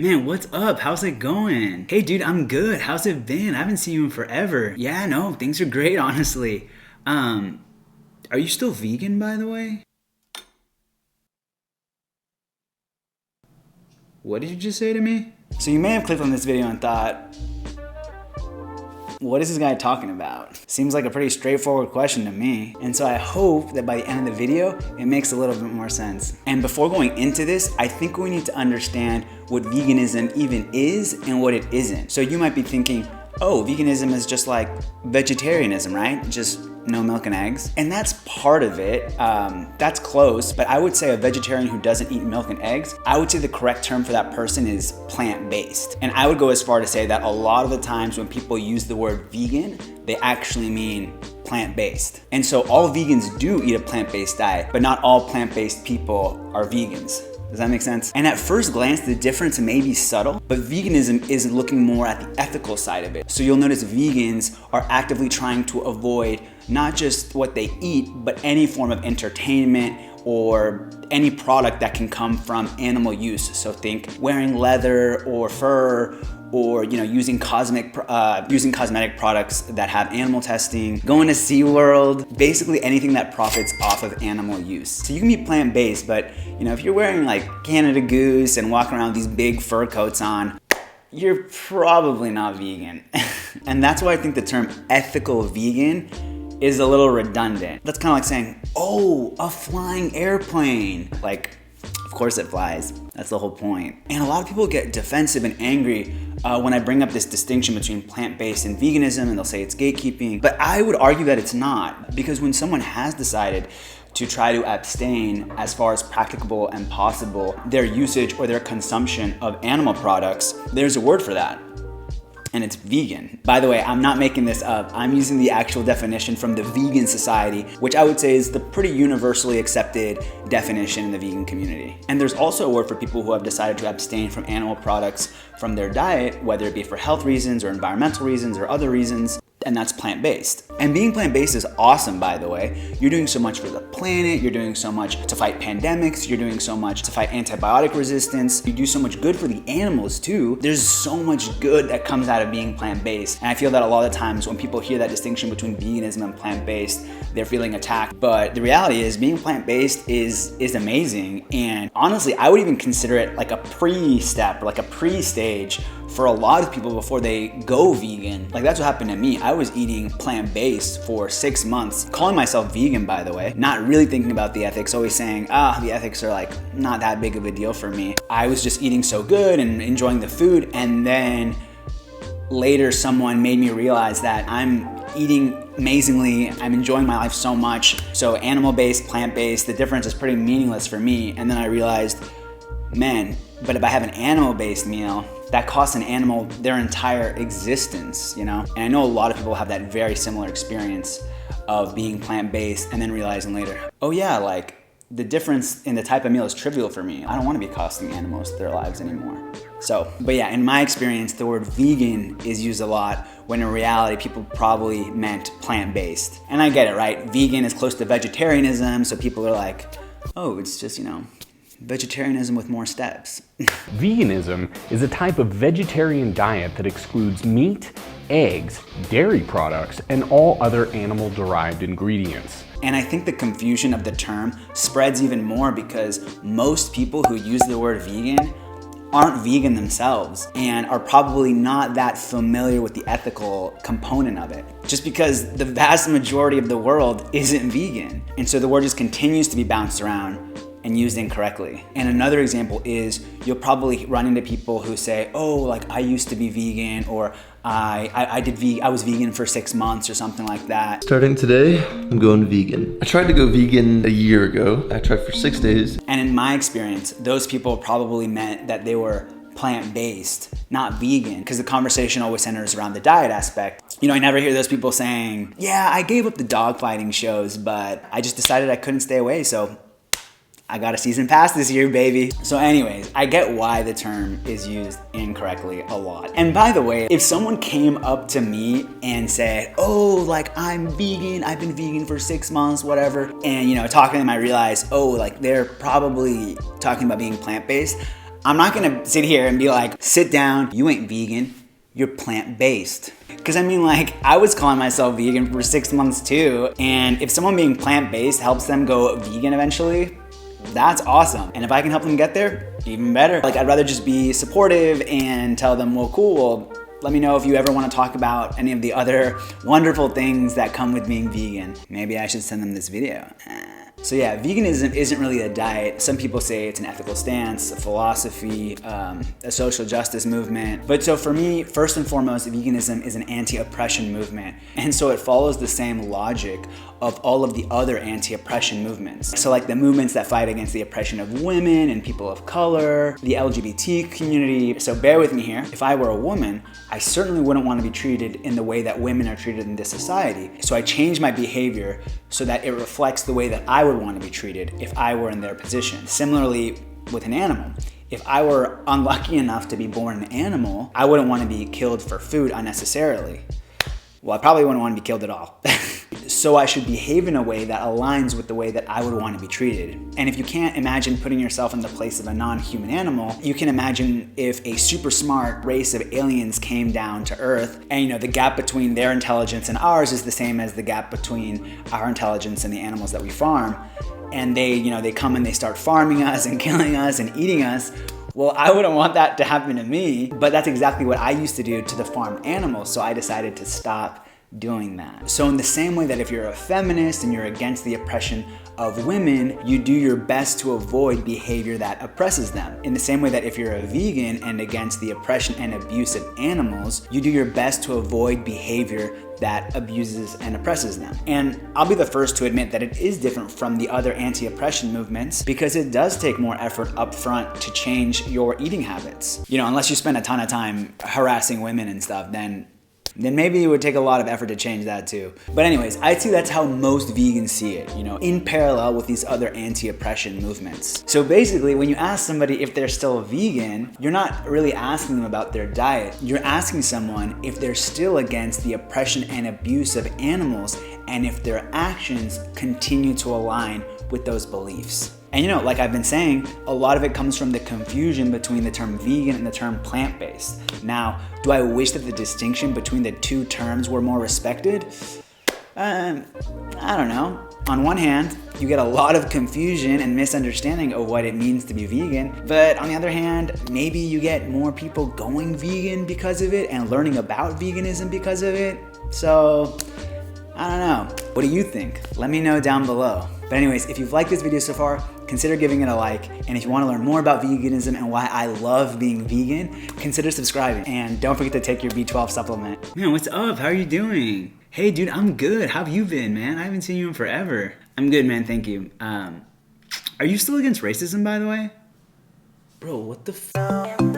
Man, what's up? How's it going? Hey, dude, I'm good. How's it been? I haven't seen you in forever. Yeah, no, things are great, honestly. Um, are you still vegan, by the way? What did you just say to me? So you may have clicked on this video and thought, what is this guy talking about? Seems like a pretty straightforward question to me. And so I hope that by the end of the video, it makes a little bit more sense. And before going into this, I think we need to understand what veganism even is and what it isn't. So you might be thinking, oh, veganism is just like vegetarianism, right? Just no milk and eggs. And that's part of it. That's close, but I would say a vegetarian who doesn't eat milk and eggs, I would say the correct term for that person is plant-based. And I would go as far to say that a lot of the times when people use the word vegan, they actually mean plant-based. And so all vegans do eat a plant-based diet, but not all plant-based people are vegans. Does that make sense? And at first glance, the difference may be subtle, but veganism is looking more at the ethical side of it. So you'll notice vegans are actively trying to avoid not just what they eat, but any form of entertainment or any product that can come from animal use. So think wearing leather or fur, or using cosmetic products that have animal testing, going to SeaWorld, basically anything that profits off of animal use. So you can be plant-based, but if you're wearing like Canada Goose and walking around with these big fur coats on, you're probably not vegan. And that's why I think the term ethical vegan is a little redundant. That's kind of like saying, oh, a flying airplane. Like, of course it flies. That's the whole point. And a lot of people get defensive and angry when I bring up this distinction between plant-based and veganism, and they'll say it's gatekeeping. But I would argue that it's not, because when someone has decided to try to abstain as far as practicable and possible their usage or their consumption of animal products, there's a word for that. And it's vegan. By the way, I'm not making this up. I'm using the actual definition from the Vegan Society, which I would say is the pretty universally accepted definition in the vegan community. And there's also a word for people who have decided to abstain from animal products from their diet, whether it be for health reasons or environmental reasons or other reasons, and that's plant-based. And being plant-based is awesome, by the way. You're doing so much for the planet, you're doing so much to fight pandemics, you're doing so much to fight antibiotic resistance, you do so much good for the animals too. There's so much good that comes out of being plant-based. And I feel that a lot of times when people hear that distinction between veganism and plant-based, they're feeling attacked. But the reality is being plant-based is amazing. And honestly, I would even consider it like a pre-step, like a pre-stage for a lot of people before they go vegan. Like that's what happened to me. I was eating plant-based for 6 months, calling myself vegan, by the way, not really thinking about the ethics, always saying, the ethics are like not that big of a deal for me. I was just eating so good and enjoying the food. And then later someone made me realize that I'm eating amazingly, I'm enjoying my life so much. So animal-based, plant-based, the difference is pretty meaningless for me. And then I realized, man, but if I have an animal-based meal, that costs an animal their entire existence, And I know a lot of people have that very similar experience of being plant-based and then realizing later, oh yeah, like the difference in the type of meal is trivial for me. I don't want to be costing animals their lives anymore. But yeah, in my experience, the word vegan is used a lot when in reality, people probably meant plant-based. And I get it, right? Vegan is close to vegetarianism, so people are like, oh, it's just, vegetarianism with more steps. Veganism is a type of vegetarian diet that excludes meat, eggs, dairy products, and all other animal-derived ingredients. And I think the confusion of the term spreads even more because most people who use the word vegan aren't vegan themselves and are probably not that familiar with the ethical component of it, just because the vast majority of the world isn't vegan. And so the word just continues to be bounced around and used incorrectly. And another example is you'll probably run into people who say, oh, like I used to be vegan, or I was vegan for 6 months or something like that. Starting today, I'm going vegan. I tried to go vegan a year ago. I tried for 6 days. And in my experience, those people probably meant that they were plant-based, not vegan, because the conversation always centers around the diet aspect. I never hear those people saying, yeah, I gave up the dogfighting shows, but I just decided I couldn't stay away, so I got a season pass this year, baby. So anyways, I get why the term is used incorrectly a lot. And by the way, if someone came up to me and said, oh, like I'm vegan, I've been vegan for 6 months, whatever, and talking to them, I realized, oh, like they're probably talking about being plant-based, I'm not gonna sit here and be like, sit down, you ain't vegan, you're plant-based. Because I mean, like, I was calling myself vegan for 6 months too, and if someone being plant-based helps them go vegan eventually, that's awesome. And if I can help them get there, even better. Like, I'd rather just be supportive and tell them, well, cool, well, let me know if you ever want to talk about any of the other wonderful things that come with being vegan. Maybe I should send them this video. So yeah, veganism isn't really a diet. Some people say it's an ethical stance, a philosophy, a social justice movement. But so for me, first and foremost, veganism is an anti-oppression movement. And so it follows the same logic of all of the other anti-oppression movements. So like the movements that fight against the oppression of women and people of color, the LGBT community. So bear with me here. If I were a woman, I certainly wouldn't want to be treated in the way that women are treated in this society. So I changed my behavior so that it reflects the way that I would want to be treated if I were in their position. Similarly with an animal. If I were unlucky enough to be born an animal, I wouldn't want to be killed for food unnecessarily. Well, I probably wouldn't want to be killed at all. So I should behave in a way that aligns with the way that I would want to be treated. And if you can't imagine putting yourself in the place of a non-human animal, you can imagine if a super smart race of aliens came down to Earth and the gap between their intelligence and ours is the same as the gap between our intelligence and the animals that we farm. And they come and they start farming us and killing us and eating us. Well, I wouldn't want that to happen to me, but that's exactly what I used to do to the farmed animals. So I decided to stop doing that. So in the same way that if you're a feminist and you're against the oppression of women, you do your best to avoid behavior that oppresses them. In the same way that if you're a vegan and against the oppression and abuse of animals, you do your best to avoid behavior that abuses and oppresses them. And I'll be the first to admit that it is different from the other anti-oppression movements because it does take more effort up front to change your eating habits. Unless you spend a ton of time harassing women and stuff, then maybe it would take a lot of effort to change that too. But anyways, I'd say that's how most vegans see it, in parallel with these other anti-oppression movements. So basically, when you ask somebody if they're still vegan, you're not really asking them about their diet. You're asking someone if they're still against the oppression and abuse of animals and if their actions continue to align with those beliefs. And like I've been saying, a lot of it comes from the confusion between the term vegan and the term plant-based. Now, do I wish that the distinction between the two terms were more respected? I don't know. On one hand, you get a lot of confusion and misunderstanding of what it means to be vegan. But on the other hand, maybe you get more people going vegan because of it and learning about veganism because of it. So, I don't know. What do you think? Let me know down below. But anyways, if you've liked this video so far, consider giving it a like. And if you want to learn more about veganism and why I love being vegan, consider subscribing. And don't forget to take your B12 supplement. Man, what's up? How are you doing? Hey, dude, I'm good. How have you been, man? I haven't seen you in forever. I'm good, man. Thank you. Are you still against racism, by the way? Bro, what the f...